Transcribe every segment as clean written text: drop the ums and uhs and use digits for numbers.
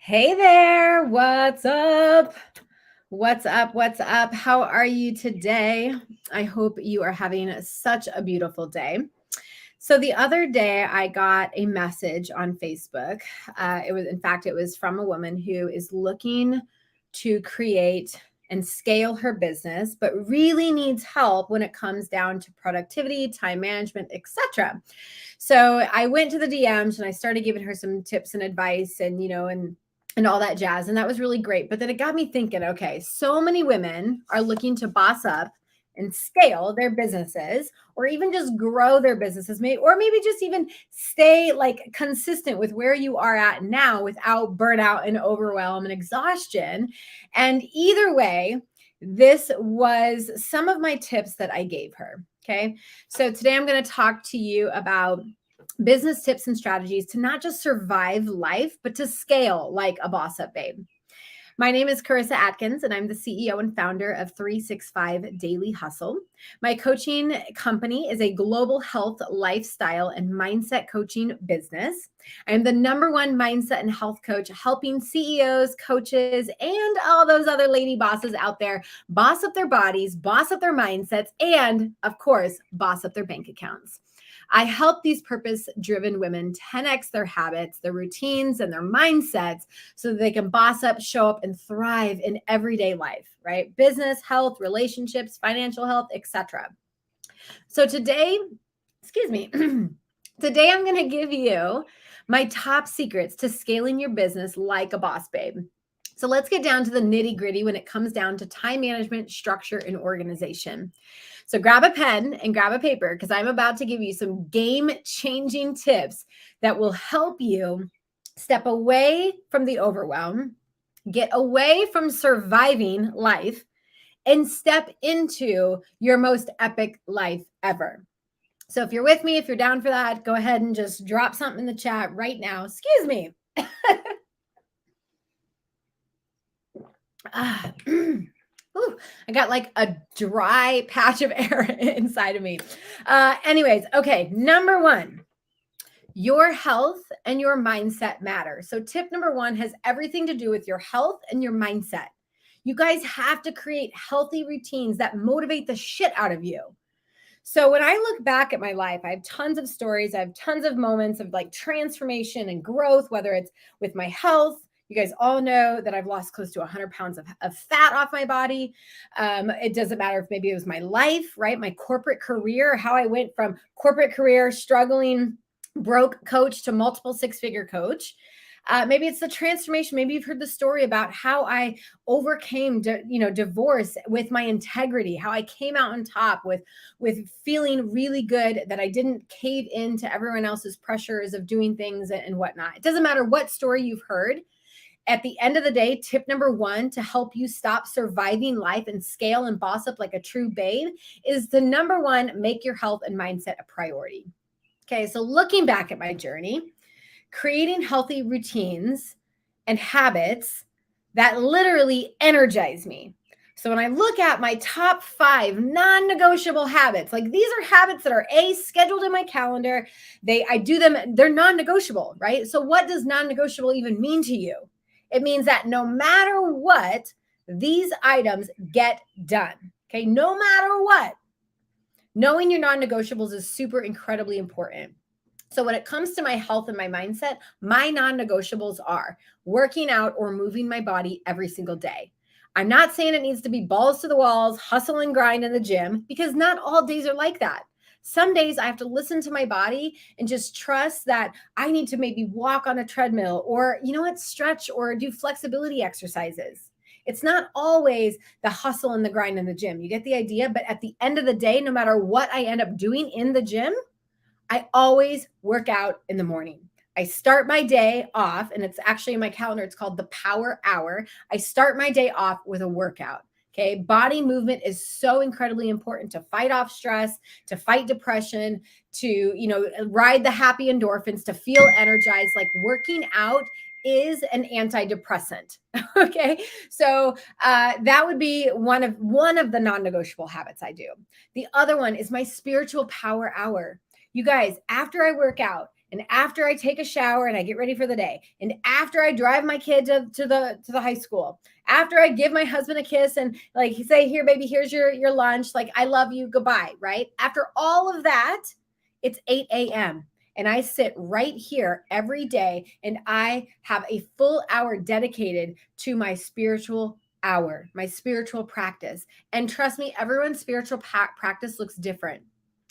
Hey there, what's up? What's up? What's up? How are you today? I hope you are having such a beautiful day. So the other day I got a message on Facebook. It was from a woman who is looking to create and scale her business, but really needs help when it comes down to productivity, time management, etc. So I went to the DMs and I started giving her some tips and advice and all that jazz. And that was really great. But then it got me thinking, okay, so many women are looking to boss up and scale their businesses or even just grow their businesses, or maybe just even stay like consistent with where you are at now without burnout and overwhelm and exhaustion. And either way, this was some of my tips that I gave her. Okay. So today I'm going to talk to you about business tips and strategies to not just survive life, but to scale like a boss up babe. My name is Karissa Adkins, and I'm the CEO and founder of 365 Daily Hustle. My coaching company is a global health, lifestyle, and mindset coaching business. I'm the #1 mindset and health coach, helping CEOs, coaches, and all those other lady bosses out there boss up their bodies, boss up their mindsets, and of course, boss up their bank accounts. I help these purpose-driven women 10x their habits, their routines, and their mindsets so that they can boss up, show up, and thrive in everyday life, right? Business, health, relationships, financial health, etc. So today, excuse me, today I'm going to give you my top secrets to scaling your business like a boss babe. So let's get down to the nitty gritty when it comes down to time management, structure, and organization. So grab a pen and grab a paper because I'm about to give you some game-changing tips that will help you step away from the overwhelm, get away from surviving life, and step into your most epic life ever. So if you're with me, if you're down for that, go ahead and just drop something in the chat right now. Excuse me. Ooh, I got like a dry patch of air inside of me. Anyways, okay, #1, your health and your mindset matter. So tip #1 has everything to do with your health and your mindset. You guys have to create healthy routines that motivate the shit out of you. So when I look back at my life, I have tons of stories. I have tons of moments of like transformation and growth, whether it's with my health. You guys all know that I've lost close to 100 pounds of fat off my body. It doesn't matter if maybe it was my life, right? My corporate career, how I went from corporate career, struggling, broke coach to multiple six-figure coach. Maybe it's the transformation. Maybe you've heard the story about how I overcame, divorce with my integrity, how I came out on top with feeling really good that I didn't cave into everyone else's pressures of doing things and whatnot. It doesn't matter what story you've heard. At the end of the day, tip #1 to help you stop surviving life and scale and boss up like a true babe is the #1, make your health and mindset a priority. Okay, so looking back at my journey, creating healthy routines and habits that literally energize me. So when I look at my top 5 non-negotiable habits, like these are habits that are scheduled in my calendar. I do them, they're non-negotiable, right? So what does non-negotiable even mean to you? It means that no matter what, these items get done. Okay, no matter what. Knowing your non-negotiables is super incredibly important. So when it comes to my health and my mindset, my non-negotiables are working out or moving my body every single day. I'm not saying it needs to be balls to the walls, hustle and grind in the gym, because not all days are like that. Some days I have to listen to my body and just trust that I need to maybe walk on a treadmill or, stretch or do flexibility exercises. It's not always the hustle and the grind in the gym. You get the idea? But at the end of the day, no matter what I end up doing in the gym, I always work out in the morning. I start my day off, and it's actually in my calendar. It's called the Power Hour. I start my day off with a workout. Okay. Body movement is so incredibly important to fight off stress, to fight depression, to, ride the happy endorphins, to feel energized. Like working out is an antidepressant. Okay. So that would be one of the non-negotiable habits I do. The other one is my spiritual power hour. You guys, after I work out, and after I take a shower and I get ready for the day, and after I drive my kid to the high school, after I give my husband a kiss and like say, here, baby, here's your lunch. Like, I love you. Goodbye. Right. After all of that, it's 8 a.m. And I sit right here every day and I have a full hour dedicated to my spiritual hour, my spiritual practice. And trust me, everyone's spiritual practice looks different.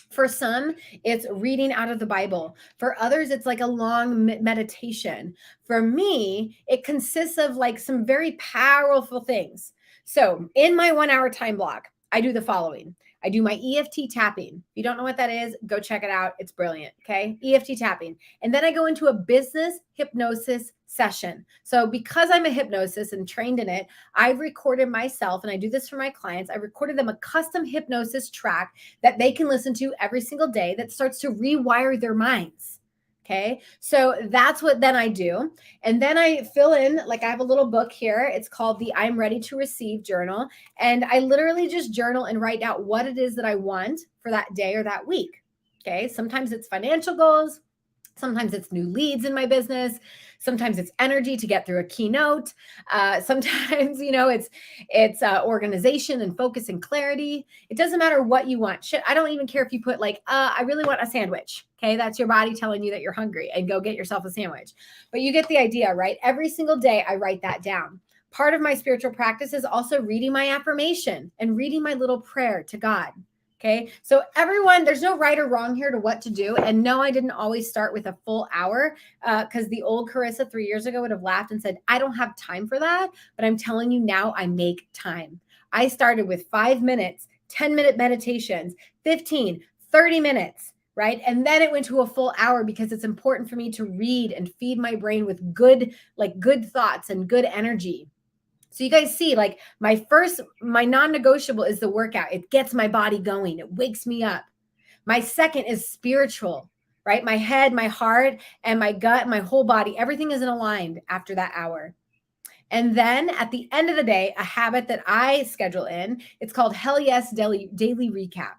For some, it's reading out of the Bible. For others, it's like a long meditation. For me, it consists of like some very powerful things. So in my 1 hour time block, I do the following. I do my EFT tapping. If you don't know what that is, go check it out. It's brilliant. Okay. EFT tapping. And then I go into a business hypnosis session. So because I'm a hypnosis and trained in it, I've recorded myself, and I do this for my clients. I recorded them a custom hypnosis track that they can listen to every single day that starts to rewire their minds. Okay. So that's what then I do. And then I fill in, like I have a little book here. It's called the I'm Ready to Receive journal. And I literally just journal and write out what it is that I want for that day or that week. Okay. Sometimes it's financial goals. Sometimes it's new leads in my business. Sometimes it's energy to get through a keynote. Sometimes, it's organization and focus and clarity. It doesn't matter what you want. Shit, I don't even care if you put like, I really want a sandwich. Okay, that's your body telling you that you're hungry, and go get yourself a sandwich. But you get the idea, right? Every single day I write that down. Part of my spiritual practice is also reading my affirmation and reading my little prayer to God. Okay. So everyone, there's no right or wrong here to what to do. And no, I didn't always start with a full hour because the old Karissa 3 years ago would have laughed and said, I don't have time for that. But I'm telling you now, I make time. I started with 5 minutes, 10-minute meditations, 15, 30 minutes, right? And then it went to a full hour because it's important for me to read and feed my brain with good thoughts and good energy. So you guys see, like my non-negotiable is the workout. It gets my body going. It wakes me up. My second is spiritual, right? My head, my heart, and my gut, my whole body, everything is aligned after that hour. And then at the end of the day, a habit that I schedule in, it's called Hell Yes Daily Recap.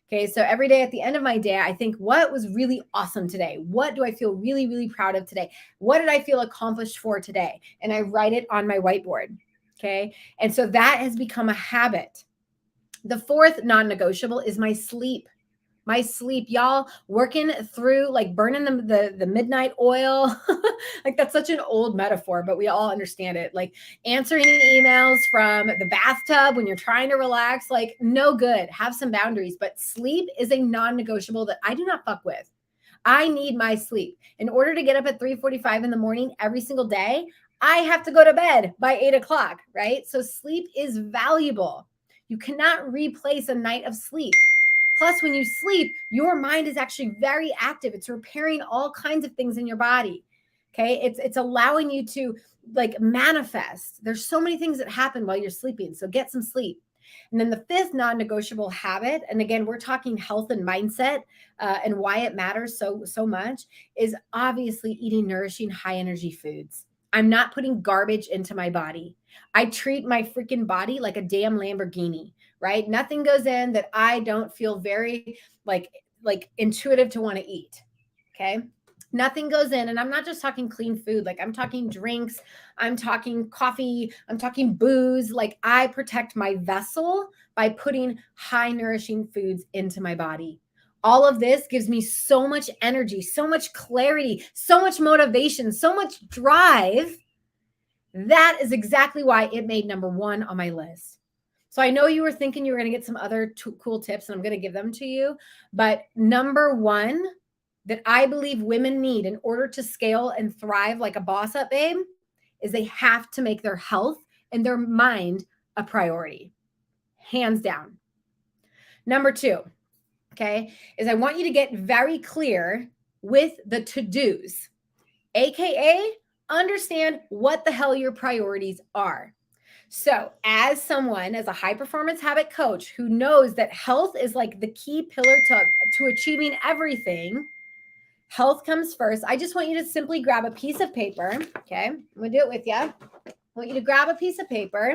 Okay, so every day at the end of my day, I think, what was really awesome today? What do I feel really, really proud of today? What did I feel accomplished for today? And I write it on my whiteboard. Okay. And so that has become a habit. The fourth non-negotiable is my sleep. My sleep, y'all, working through like burning the midnight oil. Like that's such an old metaphor, but we all understand it. Like answering emails from the bathtub when you're trying to relax, like no good. Have some boundaries, but sleep is a non-negotiable that I do not fuck with. I need my sleep. In order to get up at 3:45 in the morning every single day, I have to go to bed by 8 o'clock, right? So sleep is valuable. You cannot replace a night of sleep. Plus, when you sleep, your mind is actually very active. It's repairing all kinds of things in your body. Okay. It's allowing you to like manifest. There's so many things that happen while you're sleeping. So get some sleep. And then the fifth non-negotiable habit, and again, we're talking health and mindset and why it matters so much, is obviously eating nourishing, high energy foods. I'm not putting garbage into my body. I treat my freaking body like a damn Lamborghini, right? Nothing goes in that I don't feel very like intuitive to want to eat. Okay. Nothing goes in. And I'm not just talking clean food. Like I'm talking drinks. I'm talking coffee. I'm talking booze. Like I protect my vessel by putting high nourishing foods into my body. All of this gives me so much energy, so much clarity, so much motivation, so much drive. That is exactly why it made number one on my list. So I know you were thinking you were going to get some other cool tips, and I'm going to give them to you. But number one that I believe women need in order to scale and thrive like a boss up babe is they have to make their health and their mind a priority. Hands down. Number two, okay, is I want you to get very clear with the to-dos, AKA understand what the hell your priorities are. So as a high performance habit coach who knows that health is like the key pillar to achieving everything, health comes first. I just want you to simply grab a piece of paper. Okay. I'm going to do it with you. I want you to grab a piece of paper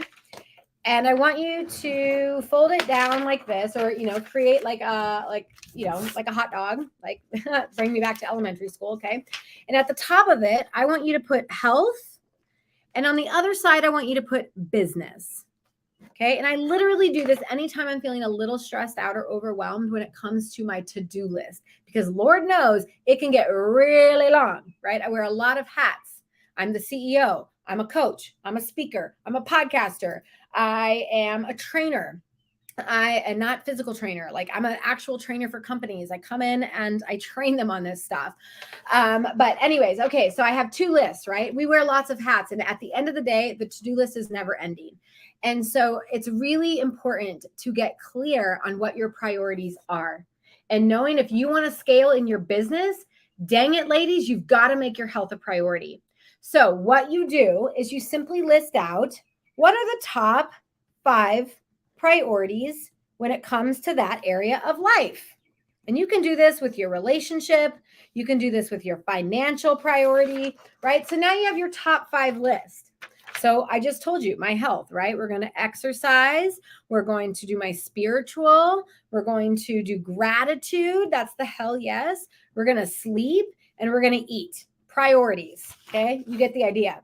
and I want you to fold it down like this, or, create like like a hot dog, like bring me back to elementary school. Okay. And at the top of it, I want you to put health. And on the other side, I want you to put business. Okay. And I literally do this anytime I'm feeling a little stressed out or overwhelmed when it comes to my to-do list, because Lord knows it can get really long, right? I wear a lot of hats. I'm the CEO. I'm a coach. I'm a speaker. I'm a podcaster. I am a trainer. I am not physical trainer. Like, I'm an actual trainer for companies. I come in and I train them on this stuff. But anyways, okay. So I have two lists, right? We wear lots of hats, and at the end of the day, the to-do list is never ending. And so it's really important to get clear on what your priorities are, and knowing if you want to scale in your business, dang it, ladies, you've got to make your health a priority. So what you do is you simply list out what are the top 5 priorities when it comes to that area of life. And you can do this with your relationship. You can do this with your financial priority, right? So now you have your top 5 list. So I just told you my health, right? We're going to exercise. We're going to do my spiritual. We're going to do gratitude. That's the hell yes. We're going to sleep, and we're going to eat. Priorities. Okay. You get the idea.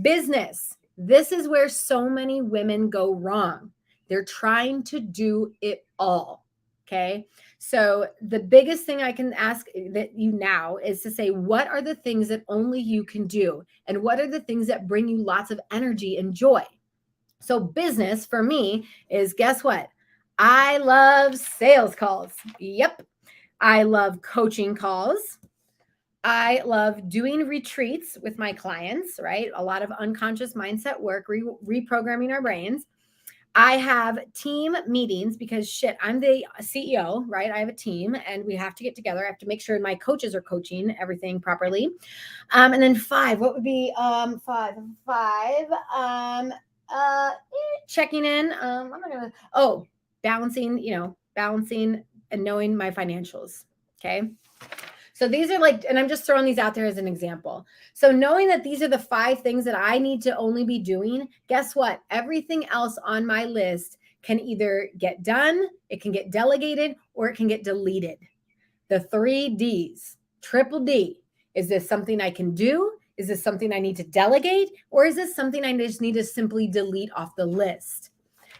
Business. This is where so many women go wrong. They're trying to do it all. Okay. So the biggest thing I can ask that you now is to say, what are the things that only you can do? And what are the things that bring you lots of energy and joy? So business for me is, guess what? I love sales calls. Yep. I love coaching calls. I love doing retreats with my clients, right? A lot of unconscious mindset work, reprogramming our brains. I have team meetings because I'm the CEO, right? I have a team and we have to get together. I have to make sure my coaches are coaching everything properly. And then 5, what would be 5? Checking in. Balancing and knowing my financials. Okay. So these are and I'm just throwing these out there as an example. So knowing that these are the 5 things that I need to only be doing, guess what? Everything else on my list can either get done, it can get delegated, or it can get deleted. The 3 Ds, triple D. Is this something I can do? Is this something I need to delegate? Or is this something I just need to simply delete off the list?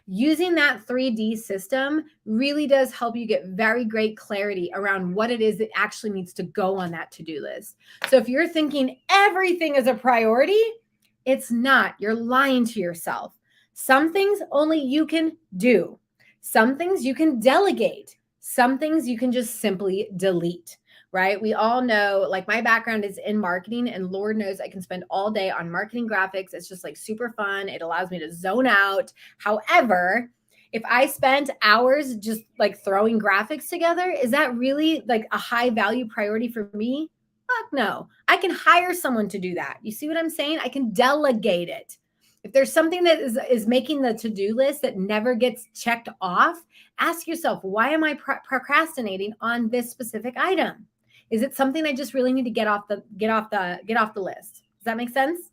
Using that 3D system really does help you get very great clarity around what it is that actually needs to go on that to-do list. So if you're thinking everything is a priority, it's not. You're lying to yourself. Some things only you can do. Some things you can delegate. Some things you can just simply delete. Right? We all know, my background is in marketing, and Lord knows I can spend all day on marketing graphics. It's just super fun. It allows me to zone out. However, if I spent hours just throwing graphics together, is that really a high value priority for me? Fuck no. I can hire someone to do that. You see what I'm saying? I can delegate it. If there's something that is making the to-do list that never gets checked off, ask yourself, why am I procrastinating on this specific item? Is it something I just really need to get off the list? Does that make sense?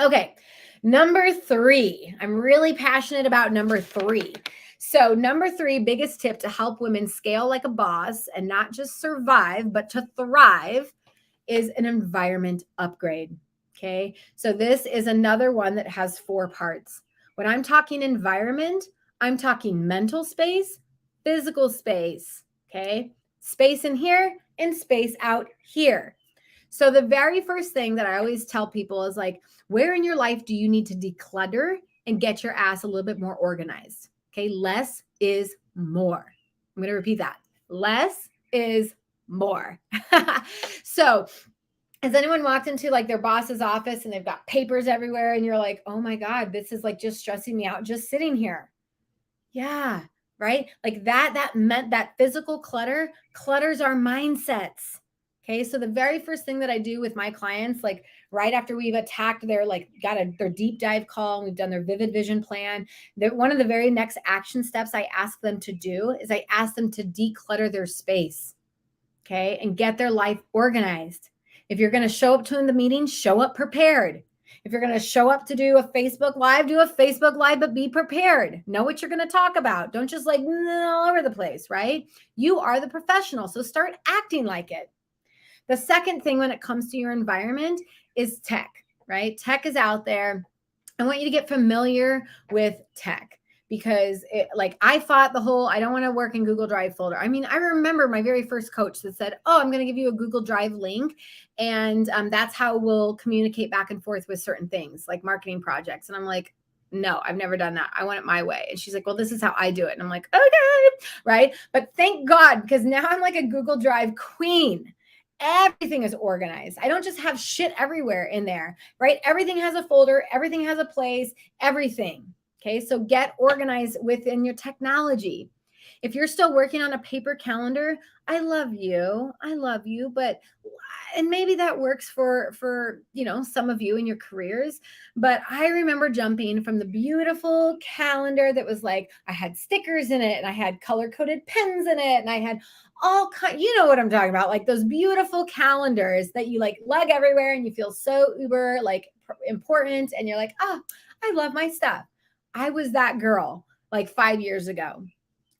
Okay. Number 3. I'm really passionate about number 3. So number 3, biggest tip to help women scale like a boss and not just survive, but to thrive, is an environment upgrade. Okay. So this is another one that has 4 parts. When I'm talking environment, I'm talking mental space, physical space. Okay. Space in here and space out here. So the very first thing that I always tell people is where in your life do you need to declutter and get your ass a little bit more organized? Okay. Less is more. I'm going to repeat that. Less is more. So has anyone walked into their boss's office and they've got papers everywhere and you're like, oh my God, this is just stressing me out just sitting here. Yeah. Right? That meant that physical clutters our mindsets. Okay. So the very first thing that I do with my clients, right after we've attacked their, their deep dive call, and we've done their vivid vision plan, one of the very next action steps I ask them to do is I ask them to declutter their space. Okay. And get their life organized. If you're going to show up to the meeting, show up prepared. If you're going to show up to do a Facebook Live, do a Facebook Live, but be prepared. Know what you're going to talk about. Don't just like all over the place, right? You are the professional, so start acting like it. The second thing when it comes to your environment is tech, right? Tech is out there. I want you to get familiar with tech because I fought the whole, I don't want to work in Google Drive folder. I mean, I remember my very first coach that said, oh, I'm going to give you a Google Drive link. And that's how we'll communicate back and forth with certain things like marketing projects. And I'm like, no, I've never done that. I want it my way. And she's like, well, this is how I do it. And I'm like, okay, right. But thank God, because now I'm like a Google Drive queen. Everything is organized. I don't just have shit everywhere in there, right? Everything has a folder, everything has a place, everything. Okay. So get organized within your technology. If you're still working on a paper calendar, I love you. But, and maybe that works for, some of you in your careers, but I remember jumping from the beautiful calendar that was like, I had stickers in it and I had color-coded pens in it and I had all kind, you know what I'm talking about, like those beautiful calendars that you like lug everywhere and you feel so uber like important and you're like, oh, I love my stuff. I was that girl like 5 years ago.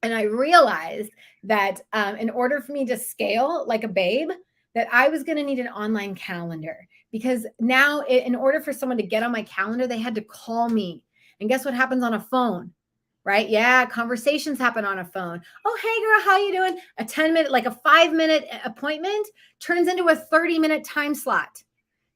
And I realized that in order for me to scale like a babe, that I was going to need an online calendar because now in order for someone to get on my calendar, they had to call me. And guess what happens on a phone? Right? Yeah. Conversations happen on a phone. Oh, hey girl, how you doing? A 10-minute, like a 5-minute appointment turns into a 30-minute time slot.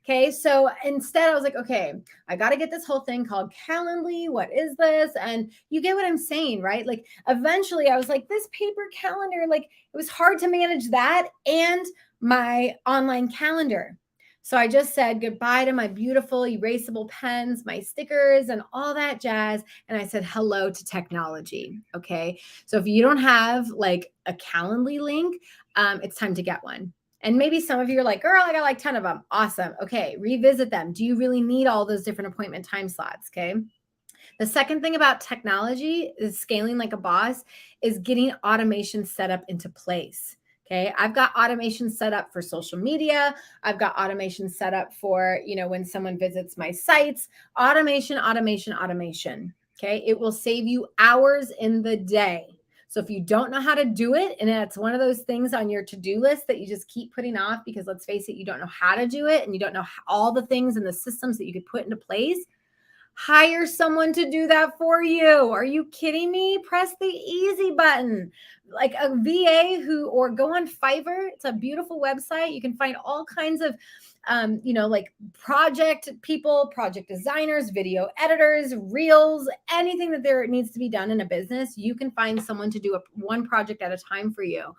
Okay. So instead I was like, okay, I got to get this whole thing called Calendly. What is this? And you get what I'm saying, right? Like eventually I was like, this paper calendar, like it was hard to manage that and my online calendar. So I just said goodbye to my beautiful erasable pens, my stickers, and all that jazz. And I said hello to technology. Okay. So if you don't have like a Calendly link, it's time to get one. And maybe some of you are like, girl, I got like 10 of them. Awesome. Okay. Revisit them. Do you really need all those different appointment time slots? Okay. The second thing about technology is scaling like a boss is getting automation set up into place. Okay. I've got automation set up for social media. I've got automation set up for, when someone visits my sites, automation. Okay. It will save you hours in the day. So if you don't know how to do it, and it's one of those things on your to-do list that you just keep putting off because let's face it, you don't know how to do it and you don't know all the things and the systems that you could put into place, hire someone to do that for you. Are you kidding me? Press the easy button. Like a VA or go on Fiverr. It's a beautiful website. You can find all kinds of, like project people, project designers, video editors, reels, anything that there needs to be done in a business. You can find someone to do one project at a time for you.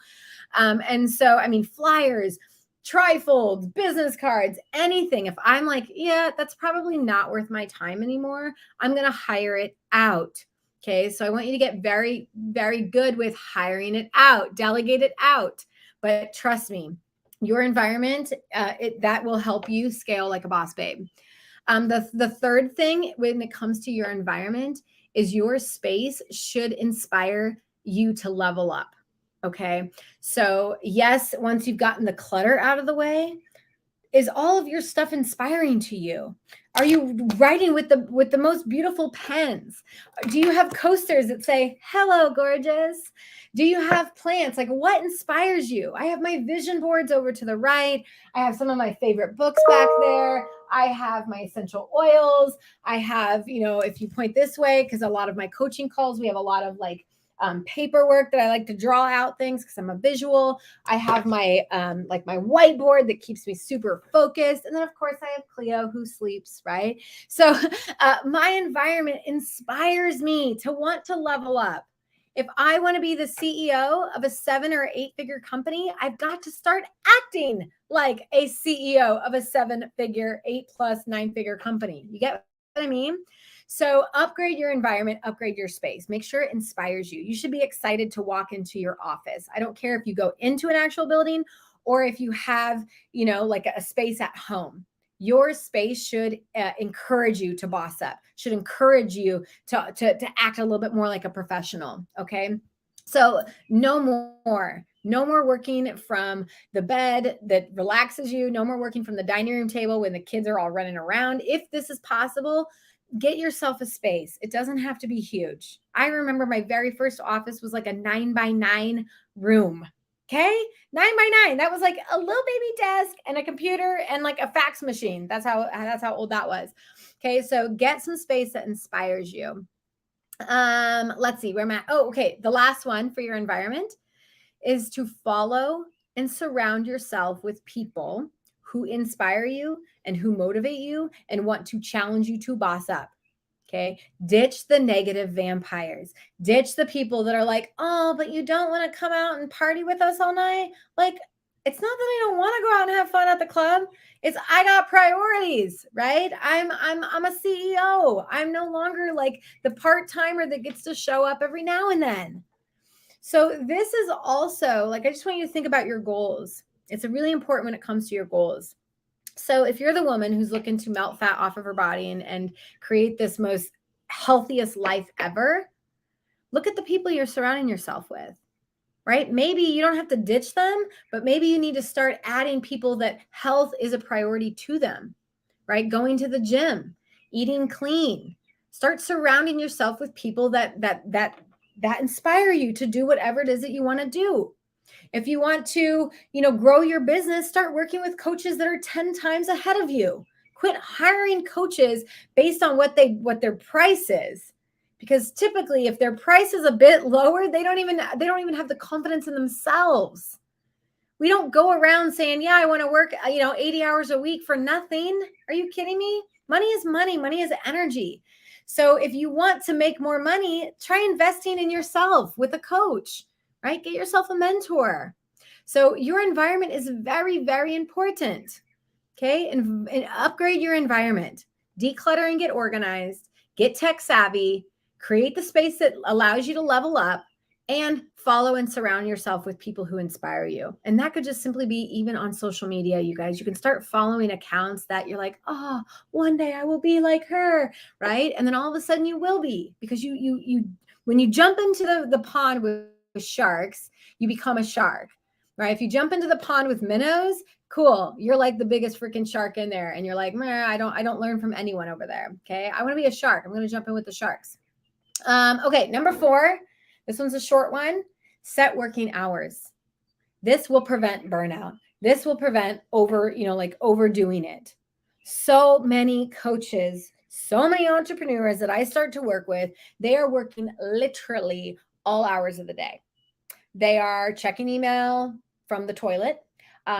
And so, flyers, trifolds, business cards, anything. If I'm like, yeah, that's probably not worth my time anymore, I'm going to hire it out. Okay. So I want you to get very, very good with hiring it out, delegate it out. But trust me, your environment, that will help you scale like a boss babe. The third thing when it comes to your environment is your space should inspire you to level up. Okay. So yes, once you've gotten the clutter out of the way, is all of your stuff inspiring to you? Are you writing with the most beautiful pens? Do you have coasters that say, hello, gorgeous? Do you have plants? Like what inspires you? I have my vision boards over to the right. I have some of my favorite books back there. I have my essential oils. I have, if you point this way, because a lot of my coaching calls, we have a lot of like paperwork that I like to draw out things because I'm a visual. I have my my whiteboard that keeps me super focused. And then of course I have Cleo who sleeps, right? So my environment inspires me to want to level up. If I want to be the CEO of a 7 or 8 figure company, I've got to start acting like a CEO of a 7-figure, 8+ 9-figure company. You get what I mean? So upgrade your environment, upgrade your space. Make sure it inspires you. You should be excited to walk into your office. I don't care if you go into an actual building or if you have, like a space at home. Your space should encourage you to boss up, should encourage you to act a little bit more like a professional. Okay. So no more No more working from the bed that relaxes you. No more working from the dining room table when the kids are all running around. If this is possible, get yourself a space. It doesn't have to be huge. I remember my very first office was like a 9x9 room. Okay. 9x9. That was like a little baby desk and a computer and like a fax machine. That's how old that was. Okay. So get some space that inspires you. Let's see where I'm at. Oh, okay. The last one for your environment is to follow and surround yourself with people who inspire you and who motivate you and want to challenge you to boss up. Okay. Ditch the negative vampires. Ditch the people that are like, oh, but you don't want to come out and party with us all night. Like, it's not that I don't want to go out and have fun at the club. It's I got priorities, right? I'm a CEO. I'm no longer like the part-timer that gets to show up every now and then. So this is also like, I just want you to think about your goals. It's really important when it comes to your goals. So if you're the woman who's looking to melt fat off of her body and create this most healthiest life ever, look at the people you're surrounding yourself with, right? Maybe you don't have to ditch them, but maybe you need to start adding people that health is a priority to them, right? Going to the gym, eating clean. Start surrounding yourself with people that inspire you to do whatever it is that you want to do. If you want to, grow your business, start working with coaches that are 10 times ahead of you. Quit hiring coaches based on what their price is. Because typically if their price is a bit lower, they don't even have the confidence in themselves. We don't go around saying, yeah, I want to work, 80 hours a week for nothing. Are you kidding me? Money is money. Money is energy. So if you want to make more money, try investing in yourself with a coach, right? Get yourself a mentor. So your environment is very, very important. Okay. And upgrade your environment, declutter and get organized, get tech savvy, create the space that allows you to level up, and follow and surround yourself with people who inspire you. And that could just simply be even on social media, you guys. You can start following accounts that you're like, oh, one day I will be like her, right? And then all of a sudden you will be, because you when you jump into the pond with sharks, you become a shark, right? If you jump into the pond with minnows, cool, you're like the biggest freaking shark in there, and you're like, I don't learn from anyone over there. Okay, I want to be a shark. I'm going to jump in with the sharks. Okay, number 4. This one's a short one. Set working hours. This will prevent burnout. This will prevent overdoing it. So many coaches, so many entrepreneurs that I start to work with, they are working literally all hours of the day. They are checking email from the toilet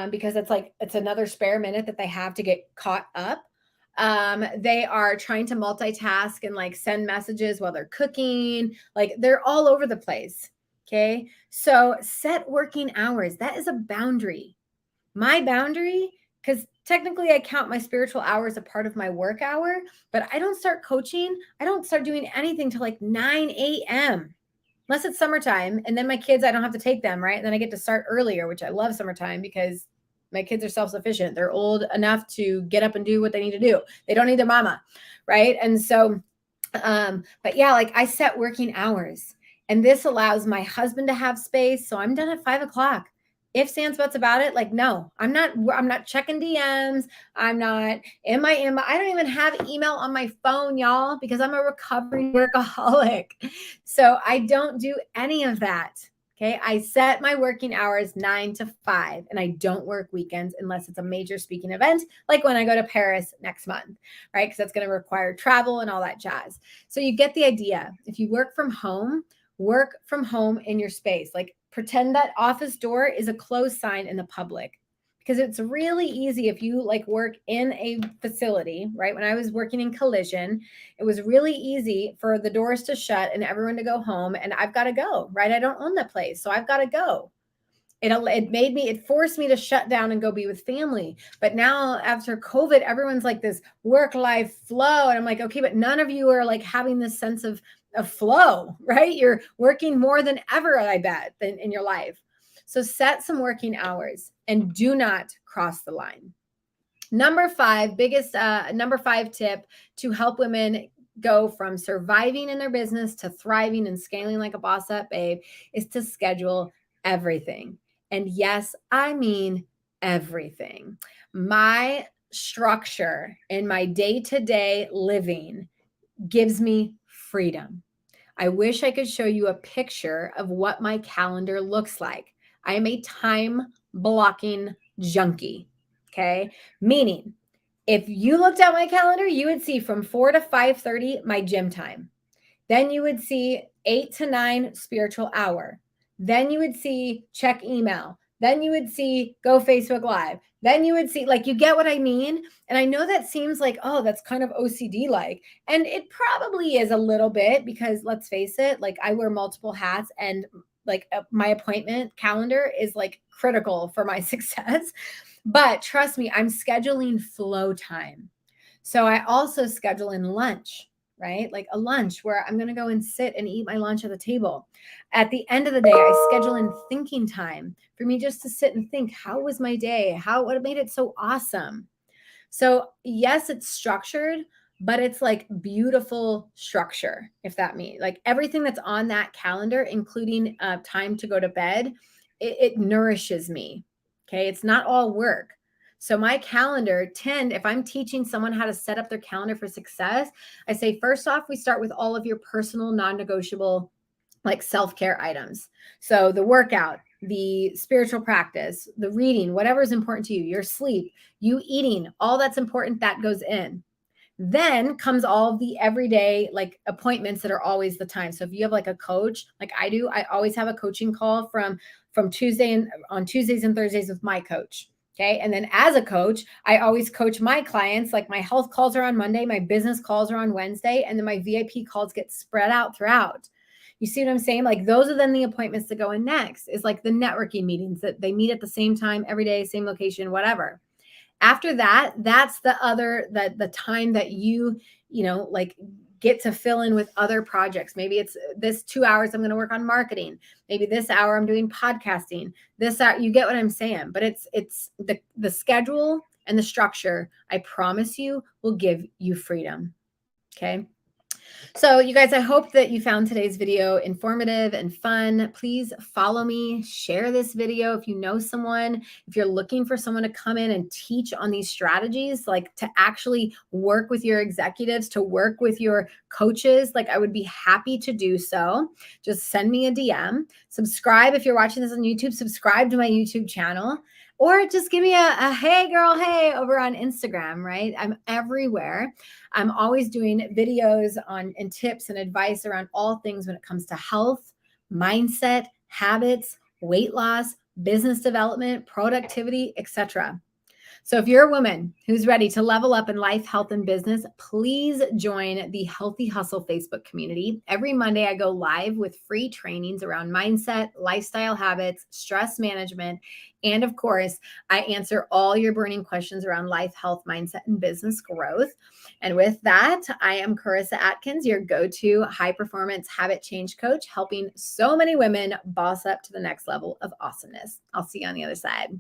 because it's another spare minute that they have to get caught up. They are trying to multitask and send messages while they're cooking. They're all over the place. Okay. So set working hours. That is a boundary. My boundary, because technically I count my spiritual hours a part of my work hour, but I don't start coaching. I don't start doing anything till 9 a.m. unless it's summertime. And then my kids, I don't have to take them, right? And then I get to start earlier, which I love summertime because my kids are self-sufficient. They're old enough to get up and do what they need to do. They don't need their mama, right? And so, but yeah, I set working hours, and this allows my husband to have space. So I'm done at 5 o'clock. If sans buts about it, no, I'm not checking DMs. I'm not in my inbox. I don't even have email on my phone, y'all, because I'm a recovering workaholic. So I don't do any of that. Okay. I set my working hours 9 to 5, and I don't work weekends unless it's a major speaking event, like when I go to Paris next month, right? Because that's going to require travel and all that jazz. So you get the idea. If you work from home in your space. Pretend that office door is a closed sign in the public, because it's really easy if you work in a facility, right? When I was working in Collision, it was really easy for the doors to shut and everyone to go home, and I've got to go, right? I don't own the place, so I've got to go. It forced me to shut down and go be with family. But now after COVID, everyone's this work-life flow. And I'm like, okay, but none of you are having this sense of flow, right? You're working more than ever, I bet, in your life. So set some working hours and do not cross the line. Number 5 tip to help women go from surviving in their business to thriving and scaling like a boss up babe is to schedule everything. And yes, I mean everything. My structure in my day-to-day living gives me freedom. I wish I could show you a picture of what my calendar looks like. I am a time blocking junkie. Okay. Meaning, if you looked at my calendar, you would see from 4 to 5:30 my gym time. Then you would see 8 to 9 spiritual hour. Then you would see check email. Then you would see go Facebook Live. Then you would see, like, you get what I mean? And I know that seems like, oh, that's kind of OCD like. And it probably is a little bit because let's face it, like I wear multiple hats and like my appointment calendar is like critical for my success. But trust me, I'm scheduling flow time. So I also schedule in lunch, right? Like a lunch where I'm going to go and sit and eat my lunch at the table. At the end of the day, I schedule in thinking time for me just to sit and think, how was my day? What made it so awesome? So yes, it's structured, but it's like beautiful structure, if that means like everything that's on that calendar, including time to go to bed, it nourishes me. Okay. It's not all work. So my calendar if I'm teaching someone how to set up their calendar for success, I say, first off, we start with all of your personal non-negotiable like self-care items. So the workout, the spiritual practice, the reading, whatever is important to you, your sleep, you eating, all that's important that goes in. Then comes all of the everyday like appointments that are always the time. So if you have like a coach, like I do, I always have a coaching call from Tuesday and on Tuesdays and Thursdays with my coach. Okay. And then as a coach, I always coach my clients. Like my health calls are on Monday, my business calls are on Wednesday, and then my VIP calls get spread out throughout. You see what I'm saying? Like those are then the appointments that go in next is like the networking meetings that they meet at the same time every day, same location, whatever. After that, that's the time that you like get to fill in with other projects. Maybe it's this 2 hours I'm going to work on marketing. Maybe this hour I'm doing podcasting. This hour, you get what I'm saying? But it's the schedule and the structure, I promise you, will give you freedom. Okay. So you guys, I hope that you found today's video informative and fun. Please follow me, share this video if you know someone, if you're looking for someone to come in and teach on these strategies, like to actually work with your executives, to work with your coaches, like I would be happy to do so. Just send me a DM, subscribe. If you're watching this on YouTube, subscribe to my YouTube channel. Or just give me a hey girl, hey over on Instagram, right? I'm everywhere. I'm always doing videos on and tips and advice around all things when it comes to health, mindset, habits, weight loss, business development, productivity, etc. So if you're a woman who's ready to level up in life, health, and business, please join the Healthy Hustle Facebook community. Every Monday, I go live with free trainings around mindset, lifestyle habits, stress management, and of course, I answer all your burning questions around life, health, mindset, and business growth. And with that, I am Karissa Adkins, your go-to high-performance habit change coach, helping so many women boss up to the next level of awesomeness. I'll see you on the other side.